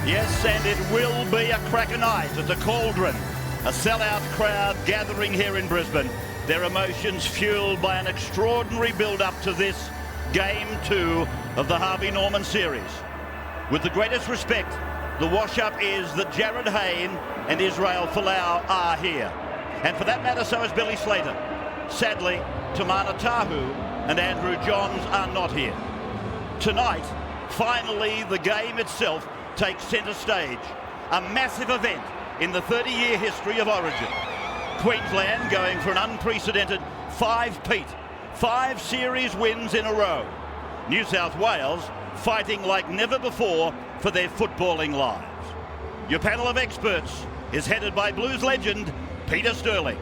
Yes, and it will be a cracker night at the Cauldron. A sellout crowd gathering here in Brisbane. Their emotions fueled by an extraordinary build-up to this Game 2 of the Harvey Norman series. With the greatest respect, the wash-up is that Jared Hayne and Israel Folau are here. And for that matter, so is Billy Slater. Sadly, Tamana Tahu and Andrew Johns are not here. Tonight, finally, the game itself takes centre stage. A massive event in the 30-year history of Origin. Queensland going for an unprecedented 5-peat, 5 series wins in a row. New South Wales fighting like never before for their footballing lives. Your panel of experts is headed by Blues legend Peter Sterling.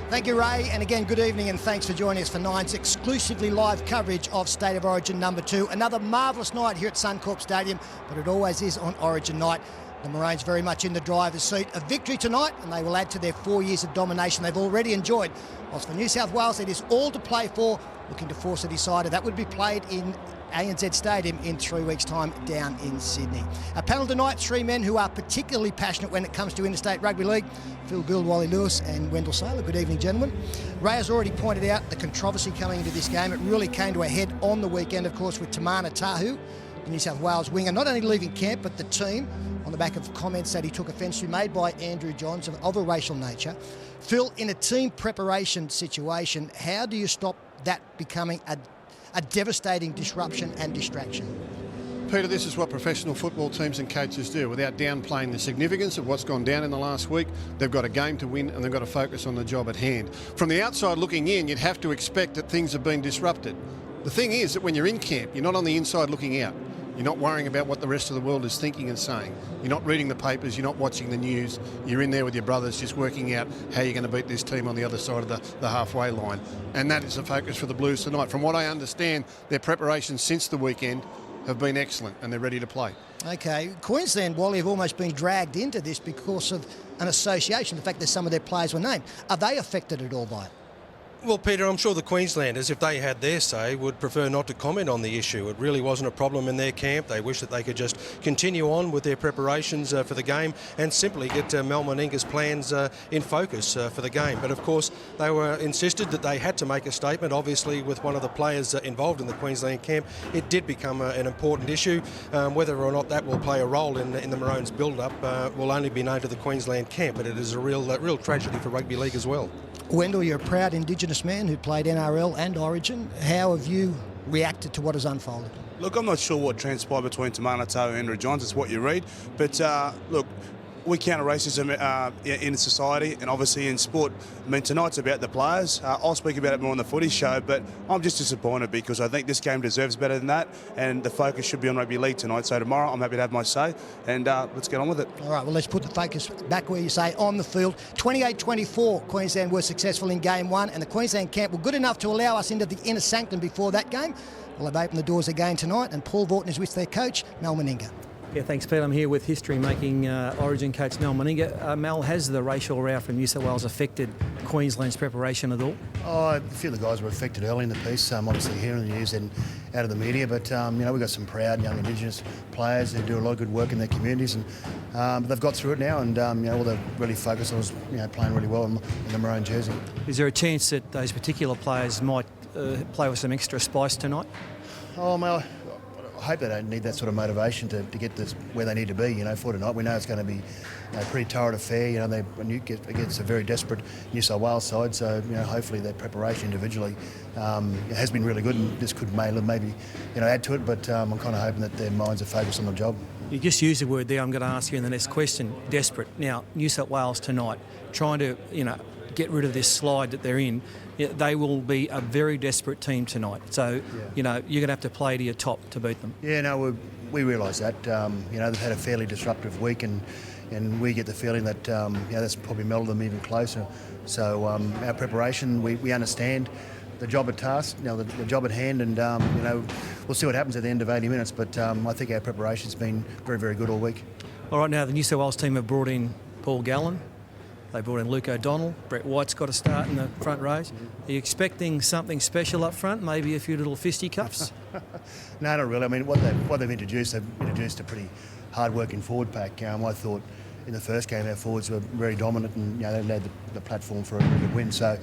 Thank you, Ray, and again, good evening and thanks for joining us for Nine's exclusively live coverage of State of Origin number 2. Another marvellous night here at Suncorp Stadium, but it always is on Origin night. The Maroons very much in the driver's seat. A victory tonight, and they will add to their 4 years of domination they've already enjoyed. Whilst for New South Wales, it is all to play for, looking to force a decider. That would be played in ANZ Stadium in 3 weeks' time down in Sydney. Our panel tonight, 3 men who are particularly passionate when it comes to interstate rugby league. Phil Gould, Wally Lewis and Wendell. Good evening, gentlemen. Ray has already pointed out the controversy coming into this game. It really came to a head on the weekend, of course, with Tamana Tahu, the New South Wales winger, not only leaving camp, but the team, on the back of comments that he took offence to made by Andrew Johns of a racial nature. Phil, in a team preparation situation, how do you stop that becoming a devastating disruption and distraction? Peter, this is what professional football teams and coaches do. Without downplaying the significance of what's gone down in the last week, they've got a game to win and they've got to focus on the job at hand. From the outside looking in, you'd have to expect that things have been disrupted. The thing is that when you're in camp, you're not on the inside looking out. You're not worrying about what the rest of the world is thinking and saying. You're not reading the papers, you're not watching the news. You're in there with your brothers just working out how you're going to beat this team on the other side of the halfway line. And that is the focus for the Blues tonight. From what I understand, their preparations since the weekend have been excellent and they're ready to play. Okay, Queensland, Wally, have almost been dragged into this because of an association, the fact that some of their players were named. Are they affected at all by it? Well, Peter, I'm sure the Queenslanders, if they had their say, would prefer not to comment on the issue. It really wasn't a problem in their camp. They wish that they could just continue on with their preparations for the game and simply get Mal Meninga's plans in focus for the game. But, of course, they were insisted that they had to make a statement. Obviously, with one of the players involved in the Queensland camp, it did become an important issue. Whether or not that will play a role in the Maroons' build-up will only be known to the Queensland camp, but it is a real tragedy for rugby league as well. Wendell, you're a proud Indigenous man who played NRL and Origin. How have you reacted to what has unfolded? Look, I'm not sure what transpired between Tamana Tahu and Andrew Johns. It's what you read. But, look, we counter racism in society and obviously in sport. I mean, tonight's about the players. I'll speak about it more on the footy show, but I'm just disappointed because I think this game deserves better than that, and the focus should be on rugby league tonight. So tomorrow I'm happy to have my say, and let's get on with it. All right, well, let's put the focus back where you say, on the field. 28-24, Queensland were successful in game 1, and the Queensland camp were good enough to allow us into the inner sanctum before that game. Well, they've opened the doors again tonight, and Paul Vautin is with their coach, Mal Meninga. Yeah, thanks, Pete. I'm here with history-making Origin coach Mal Meninga. Mal, has the racial row from New South Wales affected Queensland's preparation at all? Oh, a few of the guys were affected early in the piece, obviously hearing the news and out of the media. But, we've got some proud young Indigenous players who do a lot of good work in their communities. And they've got through it now and, all they've really focused on is, playing really well in the maroon jersey. Is there a chance that those particular players might play with some extra spice tonight? Oh, Mel, I hope they don't need that sort of motivation to get this where they need to be, for tonight. We know it's going to be a pretty torrid affair, they against a very desperate New South Wales side, so, hopefully their preparation individually has been really good and this could maybe add to it, but I'm kind of hoping that their minds are focused on the job. You just used the word there I'm going to ask you in the next question, desperate. Now, New South Wales tonight, trying to, get rid of this slide that they're in, they will be a very desperate team tonight. So, you're going to have to play to your top to beat them. Yeah, no, we realise that. They've had a fairly disruptive week and we get the feeling that, that's probably melded them even closer. So our preparation, we understand the job at task, the job at hand, and, we'll see what happens at the end of 80 minutes. But I think our preparation's been very, very good all week. All right, now the New South Wales team have brought in Paul Gallen. They brought in Luke O'Donnell. Brett White's got to start in the front rows. Are you expecting something special up front? Maybe a few little fisticuffs? No, not really. I mean, what they've introduced, a pretty hard-working forward pack. I thought in the first game our forwards were very dominant, and they had the platform for a good win. So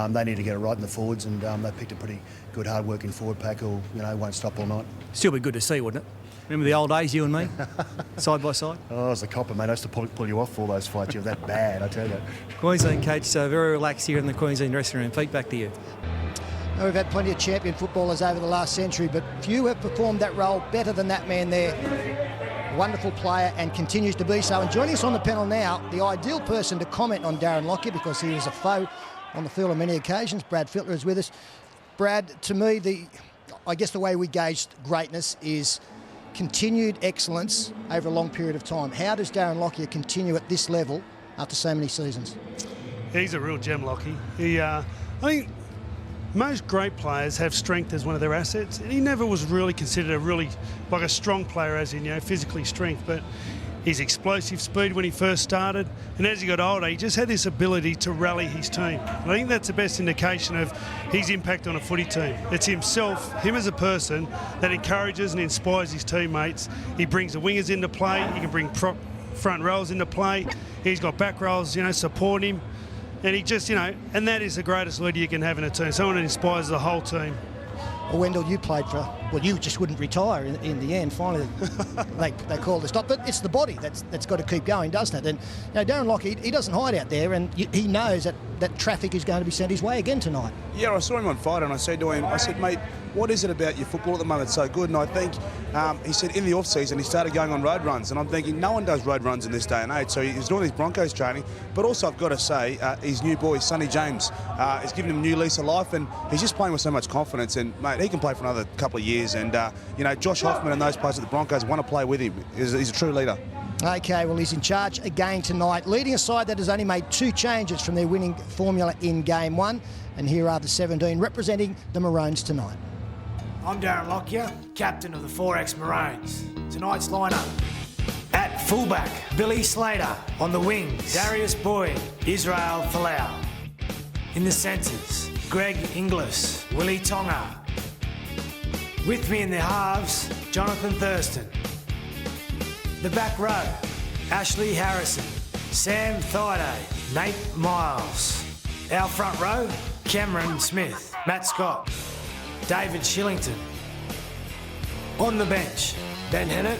they need to get it right in the forwards, and they picked a pretty good hard-working forward pack who won't stop all night. Still be good to see, wouldn't it? Remember the old days, you and me, side by side? Oh, I was the copper, mate. I used to pull you off for all those fights. You're that bad, I tell you. Queensland coach, so very relaxed here in the Queensland dressing room. Feet back to you. Now, we've had plenty of champion footballers over the last century, but few have performed that role better than that man there. Wonderful player and continues to be so. And joining us on the panel now, the ideal person to comment on Darren Lockyer, because he was a foe on the field on many occasions. Brad Fittler is with us. Brad, to me, I guess the way we gauge greatness is continued excellence over a long period of time. How does Darren Lockyer continue at this level after so many seasons? He's a real gem, Lockie. I think most great players have strength as one of their assets. He never was really considered a strong player, as in physically strength, but his explosive speed when he first started, and as he got older, he just had this ability to rally his team. And I think that's the best indication of his impact on a footy team. It's him as a person, that encourages and inspires his teammates. He brings the wingers into play. He can bring front rows into play. He's got back rows, support him. And he just, and that is the greatest leader you can have in a team, someone that inspires the whole team. Well, Wendell, you played for, you just wouldn't retire in the end. Finally, they called a stop. But it's the body that's got to keep going, doesn't it? And Darren Lockyer, he doesn't hide out there, and he knows that traffic is going to be sent his way again tonight. Yeah, I saw him on Friday, and I said to him, mate, what is it about your football at the moment that's so good? And I think, he said in the off-season he started going on road runs, and I'm thinking no one does road runs in this day and age, so he's doing his Broncos training. But also I've got to say, his new boy, Sonny James, is giving him a new lease of life, and he's just playing with so much confidence, and mate, he can play for another couple of years, and Josh Hoffman and those players at the Broncos want to play with him. He's a true leader. Okay, well, he's in charge again tonight, leading a side that has only made 2 changes from their winning formula in Game 1. And here are the 17 representing the Maroons tonight. I'm Darren Lockyer, captain of the 4X Maroons. Tonight's lineup: at fullback, Billy Slater. On the wings, Darius Boyd, Israel Folau. In the centres, Greg Inglis, Willie Tonga. With me in the halves, Jonathan Thurston. The back row, Ashley Harrison, Sam Thaiday, Nate Miles. Our front row, Cameron Smith, Matt Scott, David Shillington. On the bench, Ben Hennett,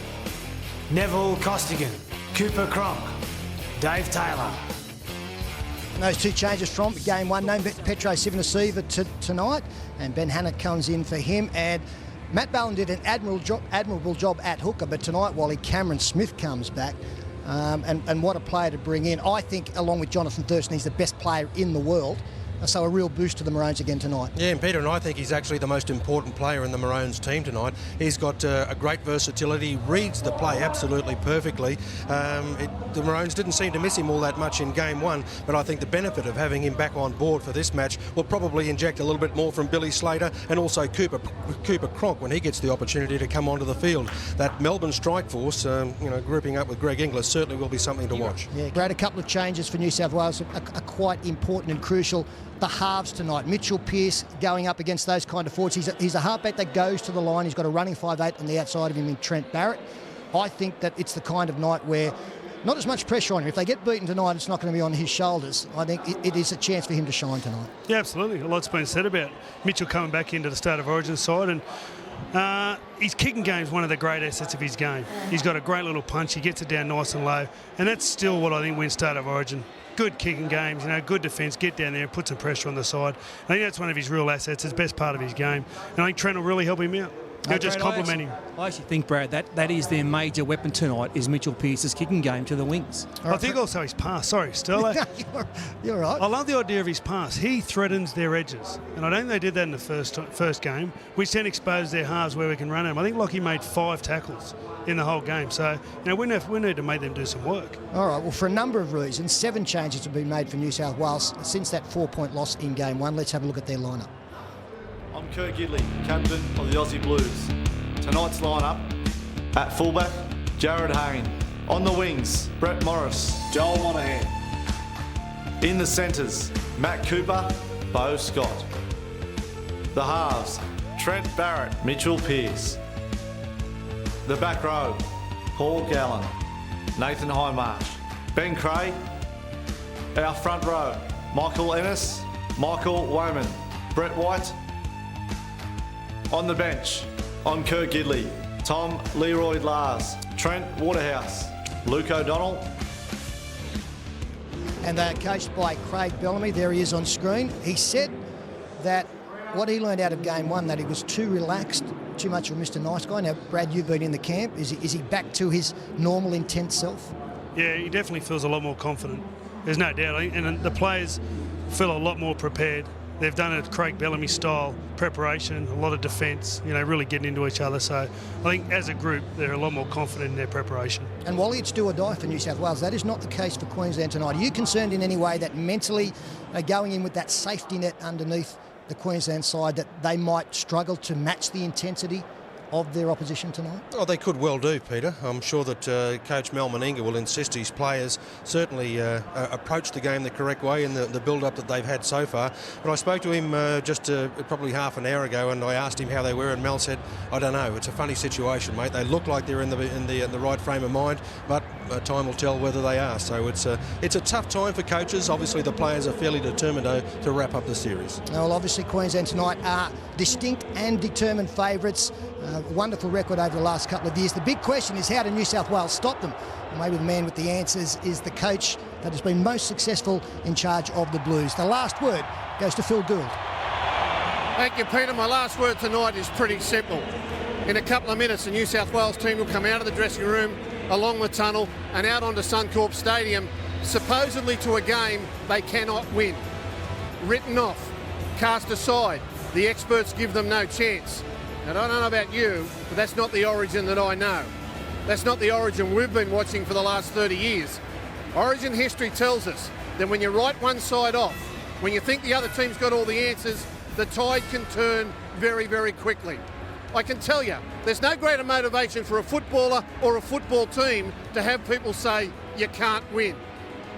Neville Costigan, Cooper Cronk, Dave Taylor. And those 2 changes from Game 1, no Petro Sivanasiva tonight, and Ben Hannett comes in for him, and Matt Ballin did an admirable job at hooker, but tonight, Wally, Cameron Smith comes back, and what a player to bring in. I think, along with Jonathan Thurston, he's the best player in the world. So a real boost to the Maroons again tonight. Yeah, and Peter, and I think he's actually the most important player in the Maroons team tonight. He's got a great versatility, reads the play absolutely perfectly. The Maroons didn't seem to miss him all that much in Game 1, but I think the benefit of having him back on board for this match will probably inject a little bit more from Billy Slater and also Cooper Cronk when he gets the opportunity to come onto the field. That Melbourne strike force, grouping up with Greg Inglis, certainly will be something to watch. Yeah, Brad, a couple of changes for New South Wales are quite important and crucial. The halves tonight, Mitchell Pearce going up against those kind of forwards. He's a halfback that goes to the line. He's got a running 5'8" on the outside of him in Trent Barrett. I think that it's the kind of night where not as much pressure on him. If they get beaten tonight, it's not going to be on his shoulders. I think it is a chance for him to shine tonight. Yeah, absolutely. A lot's been said about Mitchell coming back into the State of Origin side, and his kicking game is one of the great assets of his game. He's got a great little punch. He gets it down nice and low, and that's still what I think wins State of Origin. Good kicking games, good defence, get down there and put some pressure on the side. I think that's one of his real assets, his best part of his game. And I think Trent will really help him out. He'll just compliment him. I actually think, Brad, that is their major weapon tonight, is Mitchell Pearce's kicking game to the wings. I think also his pass. Sorry, Sterling. You're right. I love the idea of his pass. He threatens their edges. And I don't think they did that in the first game, which then exposed their halves where we can run at them. I think Lockie made 5 tackles in the whole game. So, we need to make them do some work. All right, well, for a number of reasons, 7 changes have been made for New South Wales since that 4-point loss in Game 1. Let's have a look at their lineup. I'm Kurt Gidley, captain of the Aussie Blues. Tonight's lineup: at fullback, Jared Hayne. On the wings, Brett Morris, Joel Monahan. In the centres, Matt Cooper, Beau Scott. The halves, Trent Barrett, Mitchell Pearce. The back row, Paul Gallen, Nathan Highmarsh, Ben Cray. Our front row, Michael Ennis, Michael Woman, Brett White. On the bench, I'm Kurt Gidley, Tom Leroy Lars, Trent Waterhouse, Luke O'Donnell. And they're coached by Craig Bellamy. There he is on screen. He said that what he learned out of game one, that he was too relaxed, too much of a Mr. Nice Guy. Now, Brad, you've been in the camp. Is he back to his normal, intense self? Yeah, he definitely feels a lot more confident. There's no doubt. And the players feel a lot more prepared. They've done it Craig Bellamy style preparation, a lot of defence, really getting into each other. So I think as a group, they're a lot more confident in their preparation. And Wally, it's do or die for New South Wales. That is not the case for Queensland tonight. Are you concerned in any way that mentally going in with that safety net underneath the Queensland side, that they might struggle to match the intensity of their opposition tonight? Oh, they could well do, Peter. I'm sure that Coach Mal Meninga will insist his players certainly approach the game the correct way in the build-up that they've had so far. But I spoke to him just probably half an hour ago, and I asked him how they were, and Mel said, "I don't know. It's a funny situation, mate. They look like they're in the right frame of mind, but time will tell whether they are." So it's a tough time for coaches. Obviously, the players are fairly determined to wrap up the series. Well, obviously, Queensland tonight are distinct and determined favourites. Wonderful record over the last couple of years. The big question is, how do New South Wales stop them? Well, maybe the man with the answers is the coach that has been most successful in charge of the Blues. The last word goes to Phil Gould. Thank you, Peter. My last word tonight is pretty simple. In a couple of minutes, the New South Wales team will come out of the dressing room, along the tunnel, and out onto Suncorp Stadium, supposedly to a game they cannot win. Written off, cast aside. The experts give them no chance. Now, I don't know about you, but that's not the Origin that I know. That's not the Origin we've been watching for the last 30 years. Origin history tells us that when you write one side off, when you think the other team's got all the answers, the tide can turn very, very quickly. I can tell you, there's no greater motivation for a footballer or a football team to have people say, you can't win.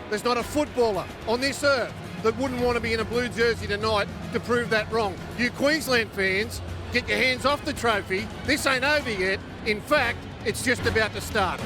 There's not a footballer on this earth that wouldn't want to be in a blue jersey tonight to prove that wrong. You Queensland fans, get your hands off the trophy. This ain't over yet. In fact, it's just about to start.